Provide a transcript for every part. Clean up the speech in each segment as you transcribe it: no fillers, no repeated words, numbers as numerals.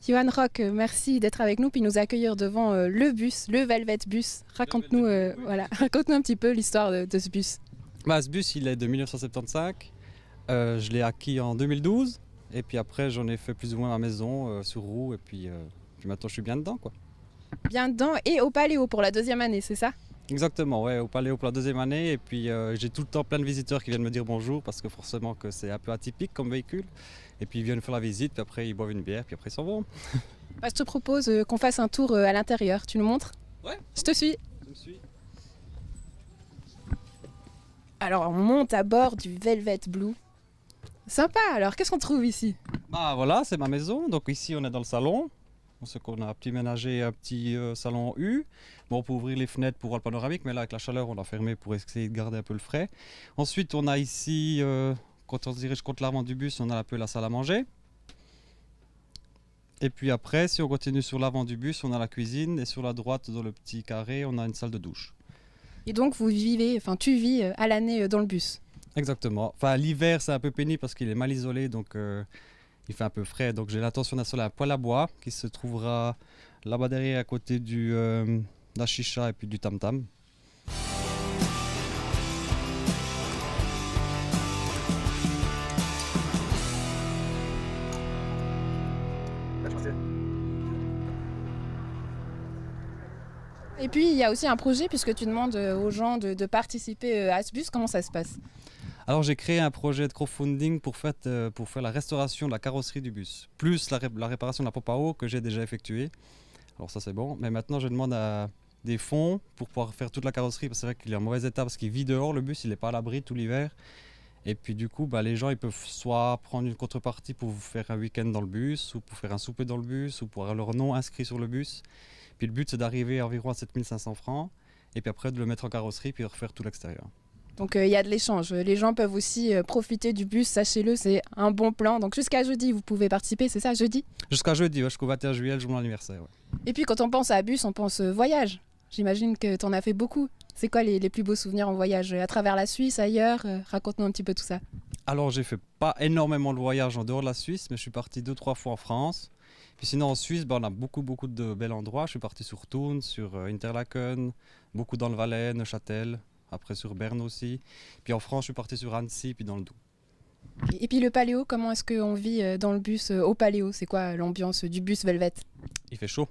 Johan Rock, merci d'être avec nous puis nous accueillir devant le bus, le Velvet Bus. Raconte-nous raconte-nous un petit peu l'histoire de ce bus. Ce bus, il est de 1975. Je l'ai acquis en 2012. Et puis après, j'en ai fait plus ou moins ma maison sur roue. Et puis maintenant, je suis bien dedans, quoi. Bien dedans et au Paléo pour la deuxième année, c'est ça? Exactement, ouais, au Paléo pour la deuxième année. Et puis j'ai tout le temps plein de visiteurs qui viennent me dire bonjour parce que forcément que c'est un peu atypique comme véhicule. Et puis ils viennent faire la visite, puis après ils boivent une bière, puis après ils s'en vont. Je te propose qu'on fasse un tour à l'intérieur. Tu nous montres? Ouais. Je te suis. Je me suis. Alors on monte à bord du Velvet Blue. Sympa, alors qu'est-ce qu'on trouve ici? Voilà, c'est ma maison. Donc ici on est dans le salon. On sait qu'on a un petit ménager, un petit salon U. Bon, on peut ouvrir les fenêtres pour voir le panoramique, mais là avec la chaleur on l'a fermé pour essayer de garder un peu le frais. Ensuite on a ici, quand on se dirige contre l'avant du bus, on a un peu la salle à manger. Et puis après, si on continue sur l'avant du bus, on a la cuisine et sur la droite, dans le petit carré, on a une salle de douche. Et donc tu vis à l'année dans le bus? Exactement. Enfin, l'hiver, c'est un peu pénible parce qu'il est mal isolé, donc il fait un peu frais. Donc j'ai l'intention d'installer un poêle à bois qui se trouvera là-bas derrière à côté de la chicha et puis du tam-tam. Et puis il y a aussi un projet puisque tu demandes aux gens de participer à ce bus. Comment ça se passe? Alors j'ai créé un projet de crowdfunding pour faire la restauration de la carrosserie du bus, plus la réparation de la pompe à eau que j'ai déjà effectuée. Alors ça c'est bon, mais maintenant je demande des fonds pour pouvoir faire toute la carrosserie parce que c'est vrai qu'il est en mauvais état parce qu'il vit dehors le bus, il n'est pas à l'abri tout l'hiver. Et puis du coup les gens ils peuvent soit prendre une contrepartie pour vous faire un week-end dans le bus ou pour faire un souper dans le bus ou pour avoir leur nom inscrit sur le bus. Puis le but c'est d'arriver à environ à 7500 francs et puis après de le mettre en carrosserie puis de refaire tout l'extérieur. Donc il y a de l'échange. Les gens peuvent aussi profiter du bus, sachez-le, c'est un bon plan. Donc jusqu'à jeudi, vous pouvez participer, c'est ça, jeudi? Jusqu'à jeudi, jusqu'au 21 juillet, le jour de mon anniversaire. Ouais. Et puis quand on pense à bus, on pense voyage. J'imagine que tu en as fait beaucoup. C'est quoi les plus beaux souvenirs en voyage? À travers la Suisse, ailleurs? Raconte-nous un petit peu tout ça. Alors j'ai fait pas énormément de voyages en dehors de la Suisse, mais je suis parti 2-3 fois en France. Puis sinon en Suisse, on a beaucoup de bels endroits. Je suis parti sur Thun, sur Interlaken, beaucoup dans le Valais, Neuchâtel. Après sur Berne aussi. Puis en France, je suis parti sur Annecy, puis dans le Doubs. Et puis le Paléo, comment est-ce qu'on vit dans le bus au Paléo? C'est quoi l'ambiance du bus Velvet? Il fait chaud.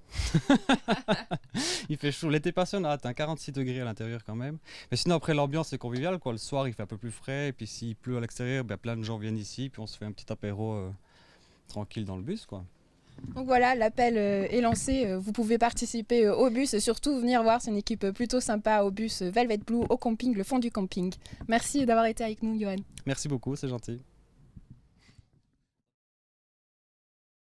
Il fait chaud. L'été passé, on a atteint 46 degrés à l'intérieur quand même. Mais sinon, après, l'ambiance est conviviale, quoi. Le soir, il fait un peu plus frais. Et puis s'il pleut à l'extérieur, plein de gens viennent ici. Puis on se fait un petit apéro tranquille dans le bus, quoi. Donc voilà, l'appel est lancé. Vous pouvez participer au bus et surtout venir voir. C'est une équipe plutôt sympa au bus Velvet Blue, au camping, le fond du camping. Merci d'avoir été avec nous, Johan. Merci beaucoup, c'est gentil.